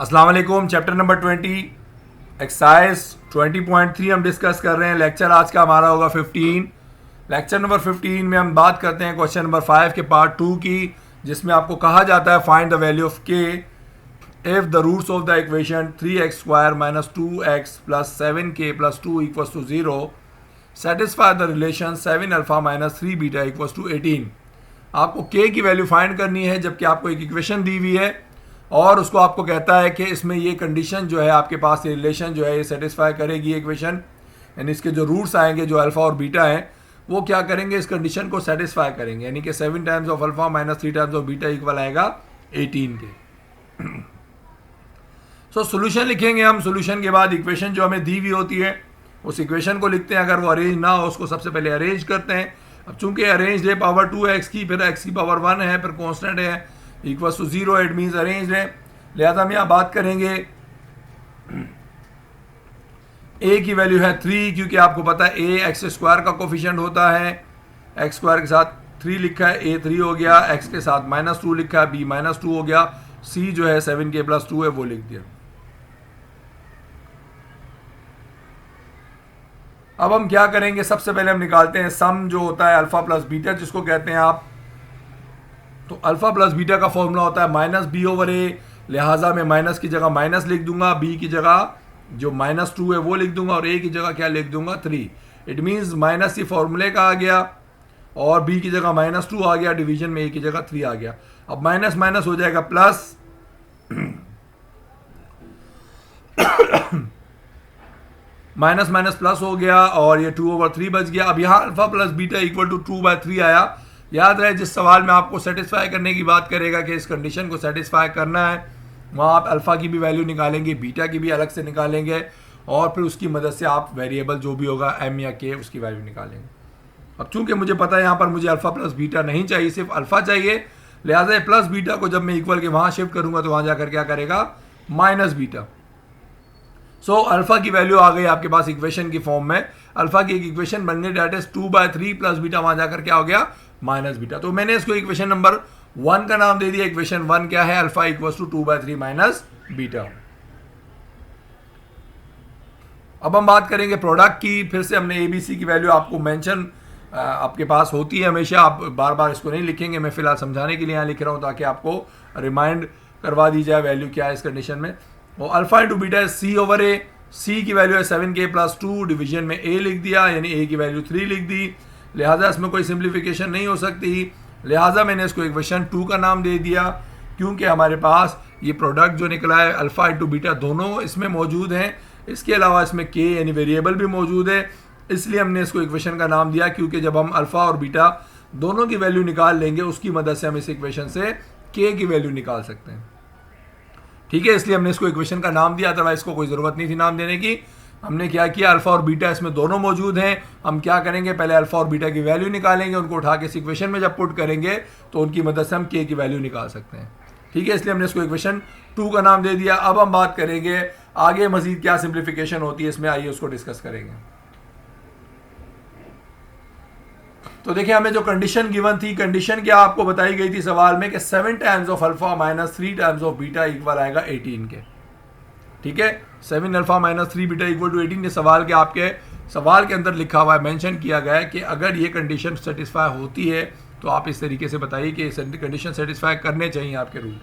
अस्सलाम वालेकुम। Chapter number 20 exercise 20.3 हम डिस्कस कर रहे हैं। लेक्चर आज का हमारा होगा 15। लेक्चर नंबर 15 में हम बात करते हैं क्वेश्चन नंबर 5 के पार्ट 2 की, जिसमें आपको कहा जाता है find the value of K if the roots of the equation 3x² - 2x + 7k + 2 = 0 satisfy the relation 7α - 3β = 18। आपको के की वैल्यू फाइंड करनी है, जबकि आपको एक इक्वेशन दी हुई है और उसको आपको कहता है कि इसमें ये कंडीशन जो है आपके पास, ये रिलेशन जो है ये सेटिस्फाई करेगी इक्वेशन, यानी इसके जो रूट्स आएंगे जो अल्फ़ा और बीटा हैं वो क्या करेंगे, इस कंडीशन को सेटिस्फाई करेंगे, यानी कि 7 times of alpha - 3 times of beta equal आएगा 18 के। सो सोल्यूशन लिखेंगे हम। सोल्यूशन के बाद इक्वेशन जो हमें दी हुई होती है उस इक्वेशन को लिखते हैं। अगर वो अरेंज ना हो उसको सबसे पहले अरेंज करते हैं। अब चूंकि अरेंज है पावर 2x की, फिर x की पावर 1 है, फिर कॉन्स्टेंट है equal to 0, it means arrange है। लिहाजा हम यहाँ बात करेंगे a की वैल्यू है 3, क्योंकि आपको पता है a x² का कोफिशिएंट होता है। x² के साथ 3 लिखा है, a 3 हो गया। x के साथ -2 लिखा है, b -2 हो गया। c जो है 7k + 2 है वो लिख दिया। अब हम क्या करेंगे, सबसे पहले हम निकालते हैं सम जो होता है अल्फा प्लस बीटा जिसको कहते हैं आप। तो अल्फा प्लस बीटा का फॉर्मूला होता है -b/a, लिहाजा मैं माइनस की जगह माइनस लिख दूंगा, b की जगह जो -2 है वो लिख दूंगा और a की जगह क्या लिख दूंगा 3। इट मीन्स माइनस ही फॉर्मूले का आ गया और b की जगह -2 आ गया, डिवीजन में a की जगह 3 आ गया। अब माइनस माइनस हो जाएगा प्लस, माइनस माइनस प्लस हो गया और ये 2/3 बच गया। अब यहाँ alpha plus beta equal to 2/3 आया। याद रहे जिस सवाल में आपको सेटिस्फाई करने की बात करेगा कि इस कंडीशन को सेटिस्फाई करना है, वहाँ आप अल्फा की भी वैल्यू निकालेंगे, बीटा की भी अलग से निकालेंगे और फिर उसकी मदद से आप वेरिएबल जो भी होगा m या k उसकी वैल्यू निकालेंगे। अब चूंकि मुझे पता है यहाँ पर मुझे अल्फा प्लस बीटा नहीं चाहिए, सिर्फ अल्फा चाहिए, लिहाजा प्लस बीटा को जब मैं इक्वल के वहाँ शिफ्ट करूँगा तो वहाँ जाकर क्या करेगा माइनस बीटा। सो अल्फा की वैल्यू आ गई आपके पास इक्वेशन की फॉर्म में। अल्फा की एक इक्वेशन बन गई, डेट इज 2/3 प्लस बीटा, वहां जाकर क्या हो गया माइनस बीटा। तो मैंने इसको इक्वेशन नंबर 1 का नाम दे दिया। इक्वेशन 1 क्या है, alpha equal to 2/3 minus beta. अब हम बात करेंगे प्रोडक्ट की। फिर से हमने एबीसी की वैल्यू आपको मेंशन आपके पास होती है हमेशा, आप बार बार इसको नहीं लिखेंगे, मैं फिलहाल समझाने के लिए यहाँ लिख रहा हूँ ताकि आपको रिमाइंड करवा दी जाए वैल्यू क्या है इस कंडीशन में। और अल्फा इंटू बीटा है c/a। c की वैल्यू है 7k + 2, डिवीजन में a लिख दिया, यानी a की वैल्यू 3 लिख दी। लिहाजा इसमें कोई सिंप्लीफिकेशन नहीं हो सकती, लिहाजा मैंने इसको इक्वेशन 2 का नाम दे दिया, क्योंकि हमारे पास ये प्रोडक्ट जो निकला है अल्फा इंटू बीटा दोनों इसमें मौजूद हैं। इसके अलावा इसमें k यानी वेरिएबल भी मौजूद है, इसलिए हमने इसको इक्वेशन का नाम दिया, क्योंकि जब हम अल्फा और बीटा दोनों की वैल्यू निकाल लेंगे उसकी मदद से हम इस इक्वेशन से k की वैल्यू निकाल सकते हैं। ठीक है, इसलिए हमने इसको इक्वेशन का नाम दिया, अदरवाइज इसको कोई ज़रूरत नहीं थी नाम देने की। हमने क्या किया, अल्फा और बीटा इसमें दोनों मौजूद हैं। हम क्या करेंगे, पहले अल्फा और बीटा की वैल्यू निकालेंगे, उनको उठा के इस इक्वेशन में जब पुट करेंगे तो उनकी मदद से हम के की वैल्यू निकाल सकते हैं। ठीक है, इसलिए हमने इसको इक्वेशन 2 का नाम दे दिया। अब हम बात करेंगे आगे मजीद क्या सिंप्लीफिकेशन होती है इसमें, आइए उसको डिस्कस करेंगे। तो देखिए हमें जो कंडीशन गिवन थी, कंडीशन क्या आपको बताई गई थी सवाल में कि 7 times of alpha - 3 times of beta equal आएगा 18 के। ठीक है, 7 अल्फा - 3 बीटा इक्वल टू 18 ये सवाल के आपके सवाल के अंदर लिखा हुआ है, मेंशन किया गया है कि अगर ये कंडीशन सेटिस्फाई होती है तो आप इस तरीके से बताइए कि कंडीशन सेटिस्फाई करने चाहिए आपके रूल।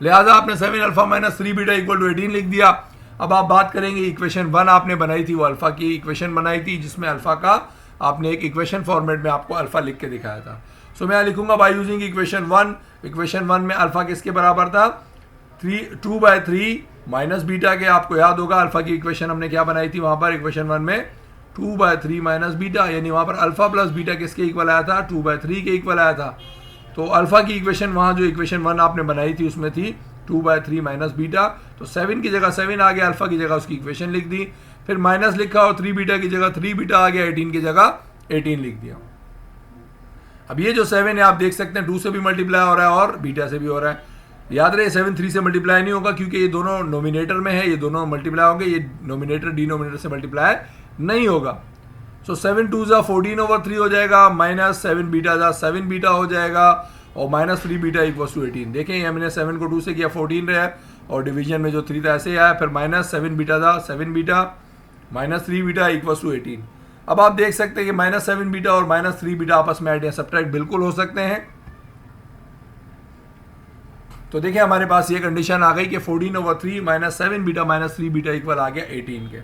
लिहाजा आपने 7 अल्फा - 3 बीटा इक्वल टू 18 लिख दिया। अब आप बात करेंगे इक्वेशन 1 आपने बनाई थी, वो अल्फा की इक्वेशन बनाई थी जिसमें अल्फा का आपने एक इक्वेशन फॉर्मेट में आपको अल्फा लिख के दिखाया था। सो मैं लिखूंगा बाय यूजिंग इक्वेशन 1। इक्वेशन 1 में अल्फा किसके बराबर था, 2/3 माइनस बीटा के। आपको याद होगा अल्फा की इक्वेशन हमने क्या बनाई थी वहां पर इक्वेशन 1 में 2/3 माइनस बीटा, यानी वहां पर अल्फा प्लस बीटा किसके इक्वल आया था, 2/3 के इक्वल आया था। तो अल्फा की इक्वेशन वहां जो इक्वेशन 1 आपने बनाई थी उसमें थी 2/3 माइनस बीटा, तो 7 की जगह 7 आ गया, अल्फा की जगह उसकी इक्वेशन लिख दी, फिर माइनस लिखा और 3 बीटा की जगह 3 बीटा आ गया, 18 की जगह 18 लिख दिया। अब ये जो 7 है आप देख सकते हैं 2 से भी मल्टीप्लाई हो रहा है और बीटा से भी हो रहा है। याद रहे 7 3 से मल्टीप्लाई नहीं होगा, क्योंकि ये दोनों नोमिनेटर में है, ये दोनों मल्टीप्लाई होंगे, ये नोमिनेटर डिनोमिनेटर से मल्टीप्लाई नहीं होगा। सो 7 2 जा 14/3 हो जाएगा, माइनस 7 बीटा जा 7 बीटा हो जाएगा और -3 बीटा इक्वल टू 18। देखें हमने 7 को 2 से किया 14 रहा है और डिवीजन में जो 3 था ऐसे ही आया, फिर माइनस 7 बीटा था, 7 beta minus 3 beta equals to 18। अब आप देख सकते हैं कि माइनस 7 बीटा और माइनस 3 बीटा आपस में ऐड या सब्ट्रैक्ट बिल्कुल हो सकते हैं। तो देखिए हमारे पास ये कंडीशन आ गई कि 14/3 minus 7 beta minus 3 beta equal आ गया 18 के।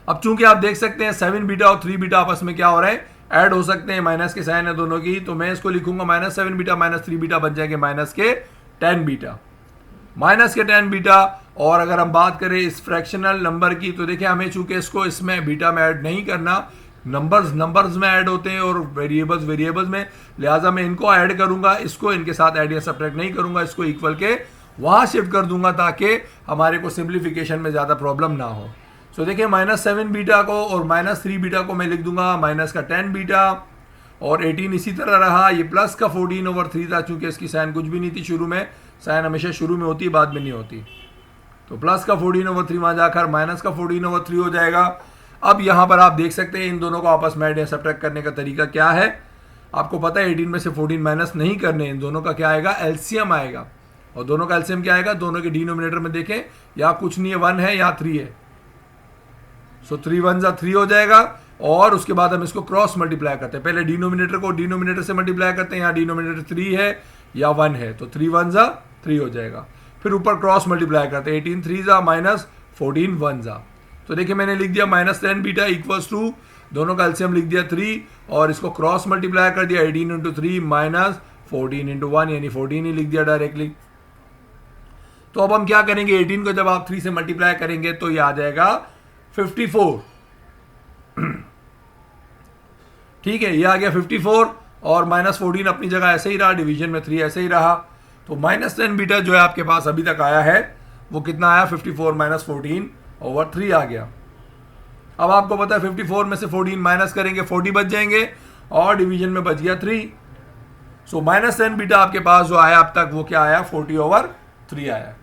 अब चूंकि आप देख सकते हैं 7 बीटा और 3 बीटा आपस में क्या हो रहा है, ऐड हो सकते हैं, माइनस के साइन है दोनों की, तो मैं इसको लिखूंगा माइनस 7 बीटा माइनस 3 बीटा बन जाएंगे माइनस के 10 बीटा, माइनस के 10 बीटा। और अगर हम बात करें इस फ्रैक्शनल नंबर की, तो देखिए हमें चूंकि इसको इसमें बीटा में ऐड नहीं करना, नंबर्स में ऐड होते हैं और वेरिएबल्स में, लिहाजा मैं इनको ऐड करूंगा, इसको इनके साथ ऐड या सब्ट्रैक्ट नहीं करूंगा, इसको इक्वल के वहां शिफ्ट कर दूंगा ताकि हमारे को सिंप्लीफिकेशन में ज़्यादा प्रॉब्लम ना हो। सो देखिए माइनस 7 बीटा को और माइनस 3 बीटा को मैं लिख दूंगा माइनस का 10 बीटा, और 18 इसी तरह रहा। ये प्लस का 14/3 था, चूंकि इसकी साइन कुछ भी नहीं थी शुरू में, साइन हमेशा शुरू में होती है बाद में नहीं होती, तो प्लस का 14/3 वहां जाकर माइनस का 14/3 हो जाएगा। अब यहां पर आप देख सकते हैं इन दोनों को आपस में ऐड या सब्ट्रैक्ट करने का तरीका क्या है। आपको पता है 18 में से 14 माइनस नहीं करने, इन दोनों का क्या आएगा, एलसीएम आएगा। और दोनों का एलसीएम क्या आएगा, दोनों के डिनोमिनेटर में देखें, यहाँ कुछ नहीं है, 1 है, यहाँ 3 है, सो 3 1 जा 3 हो जाएगा। और उसके बाद हम इसको क्रॉस मल्टीप्लाई करते हैं, पहले डिनोमिनेटर को डिनोमिनेटर से मल्टीप्लाई करते हैं, यहाँ डिनोमिनेटर 3 है या 1 है, तो 3 1 जा 3 हो जाएगा। फिर ऊपर क्रॉस मल्टीप्लाई करते हैं, 18 3 जा माइनस 14 1 जा। तो देखिए मैंने लिख दिया माइनस 10 बीटा इक्वल्स टू, दोनों का एलसीएम लिख दिया 3 और इसको क्रॉस मल्टीप्लाई कर दिया, 18 इंटू 3 माइनस 14 इंटू 1, यानी 14 ही लिख दिया डायरेक्टली। तो अब हम क्या करेंगे, 18 को जब आप 3 से मल्टीप्लाई करेंगे तो ये आ जाएगा 54। ठीक है, ये आ गया 54 और माइनस 14 अपनी जगह ऐसे ही रहा, डिवीजन में 3 ऐसे ही रहा। तो माइनस 10 बीटा जो है आपके पास अभी तक आया है वो कितना आया, 54 माइनस 14/3 आ गया। अब आपको पता है 54 में से 14 माइनस करेंगे 40 बच जाएंगे और डिवीजन में बच गया 3। सो माइनस 10 बीटा आपके पास जो आया अब तक वो क्या आया, 40/3 आया।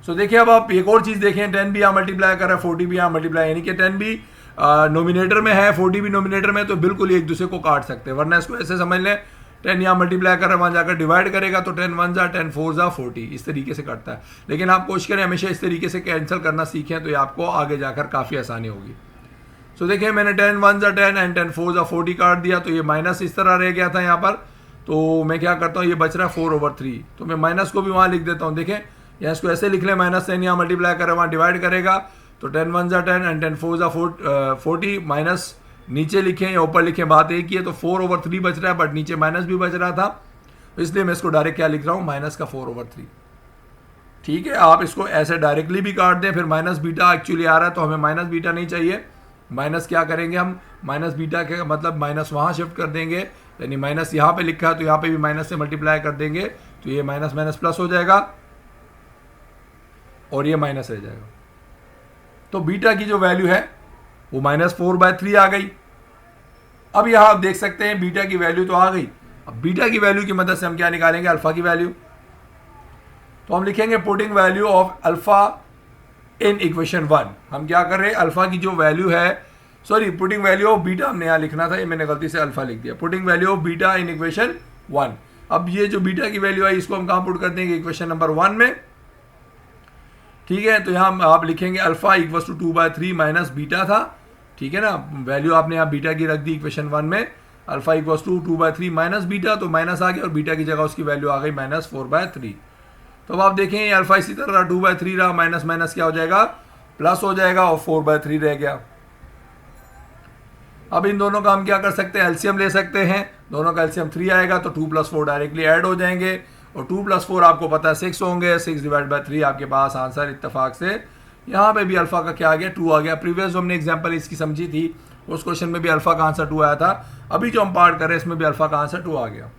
सो देखिए अब आप एक और चीज देखें, 10 भी यहाँ मल्टीप्लाई कर रहा है, 40 भी यहाँ मल्टीप्लाई, यानी कि 10 भी नोमिनेटर में है, 40 भी नोमिनेटर में, तो बिल्कुल एक दूसरे को काट सकते हैं। वरना इसको ऐसे समझ लें, 10 यहाँ मल्टीप्लाई कर रहा है, वहाँ जाकर डिवाइड करेगा तो 10 1 जा 10 4 जा 40, इस तरीके से करता है। लेकिन आप कोशिश करें हमेशा इस तरीके से कैंसिल करना सीखें, तो ये आपको आगे जाकर काफ़ी आसानी होगी। सो देखिए मैंने 10 1 जा 10 एंड 10 4 जा 40 काट दिया, तो ये माइनस इस तरह रह गया था यहाँ पर। तो मैं क्या करता हूँ, ये बच रहा है 4/3, तो मैं माइनस को भी वहाँ लिख देता हूँ। देखें यहाँ इसको ऐसे लिख लें, माइनस 10 यहाँ मल्टीप्लाई कर रहा है, वहाँ डिवाइड करेगा तो 10 1 जा 10 एंड 10 4 जा 40, माइनस नीचे लिखें या ऊपर लिखें बात एक ही है, तो 4/3 बच रहा है, बट नीचे माइनस भी बच रहा था, इसलिए मैं इसको डायरेक्ट क्या लिख रहा हूँ, माइनस का 4/3। ठीक है, आप इसको ऐसे डायरेक्टली भी काट दें। फिर माइनस बीटा एक्चुअली आ रहा है तो हमें माइनस बीटा नहीं चाहिए, माइनस क्या करेंगे हम, माइनस बीटा के मतलब माइनस वहाँ शिफ्ट कर देंगे, यानी माइनस यहाँ पे लिखा है तो यहाँ पे भी माइनस से मल्टीप्लाई कर देंगे, तो ये माइनस माइनस प्लस हो जाएगा और ये माइनस रह जाएगा। तो बीटा की जो वैल्यू है वो -4/3 आ गई। अब यहां आप देख सकते हैं बीटा की वैल्यू तो आ गई। अब बीटा की वैल्यू की मदद से हम क्या निकालेंगे, अल्फा की वैल्यू। तो हम लिखेंगे putting value of alpha in equation 1। हम क्या कर रहे हैं, अल्फा की जो वैल्यू है, sorry putting value of beta हमने यहाँ लिखना था, ये मैंने गलती से अल्फा लिख दिया। Putting value of beta in equation 1। अब ये जो बीटा की वैल्यू आई इसको हम कहाँ पुट कर देंगे, इक्वेशन नंबर 1 में। ठीक है, तो यहाँ आप लिखेंगे alpha equals to 2/3 minus beta था। ठीक है ना, वैल्यू आपने यहाँ बीटा की रख दी इक्वेशन 1 में, alpha equals to 2/3 minus beta, तो माइनस आ गया और बीटा की जगह उसकी वैल्यू आ गई -4/3। तो अब आप देखें अल्फा इसी तरह रहा, 2/3 रहा, माइनस माइनस क्या हो जाएगा, प्लस हो जाएगा और 4/3 रह गया। अब इन दोनों का हम क्या कर सकते हैं, एलसीएम ले सकते हैं। दोनों का एलसीएम 3 आएगा तो 2 + 4 डायरेक्टली ऐड हो जाएंगे और 2 + 4 आपको पता है 6 होंगे। 6/3 आपके पास आंसर इत्तेफाक से। यहाँ पे भी अल्फा का क्या आ गया, 2 आ गया। प्रीवियस जो हमने एग्जांपल इसकी समझी थी उस क्वेश्चन में भी अल्फा का आंसर 2 आया था। अभी जो हम पार्ट कर रहे हैं इसमें भी अल्फा का आंसर 2 आ गया।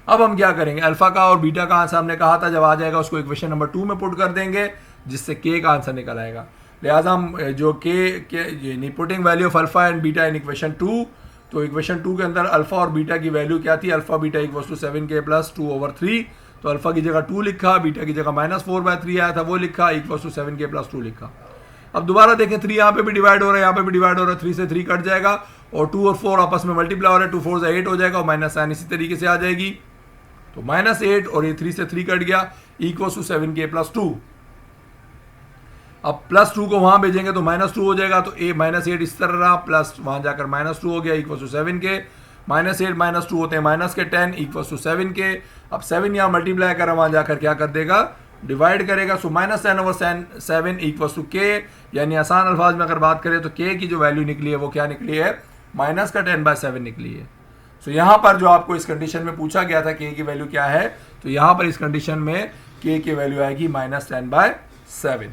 अब हम क्या करेंगे, अल्फा का और बीटा का आंसर हमने कहा था जब आ जाएगा उसको इक्वेशन नंबर 2 में पुट कर देंगे, जिससे के का आंसर निकल आएगा। लिहाजा हम जो के putting value of alpha and beta in equation 2, तो इक्वेशन 2 के अंदर अल्फा और बीटा की वैल्यू क्या थी, alpha beta equals to 7k + 2/3। तो अल्फा की जगह 2 लिखा, बीटा की जगह -4/3 आया था वो लिखा, इक्वल्स टू 7k + 2 लिखा। अब दोबारा देखें 3 यहाँ पे भी डिवाइड हो रहा है, यहाँ पे भी डिवाइड हो रहा है, 3 से 3 कट जाएगा और 2 और 4 आपस में मल्टीप्लाई हो रहा है, 2 4 8 हो जाएगा और माइनस साइन इसी तरीके से आ जाएगी। तो -8 और ये 3 से 3 कट गया, इक्वल टू 7k + 2। अब +2 को वहां भेजेंगे तो -2 हो जाएगा, तो -8 इस तरह रहा, प्लस वहां जाकर -2 हो गया, इक्वल टू 7k। -8 - 2 होते हैं -10 इक्वल टू 7k। अब 7 यहाँ मल्टीप्लाई कर वहां जाकर क्या कर देगा, डिवाइड करेगा। सो -10/7 इक्वल टू k, यानी आसान अल्फाज में अगर बात करें तो k की जो वैल्यू निकली है वो क्या निकली है, -10/7 निकली है। सो यहाँ पर जो आपको इस कंडीशन में पूछा गया था k की वैल्यू क्या है, तो यहाँ पर इस कंडीशन में k की वैल्यू आएगी -10/7।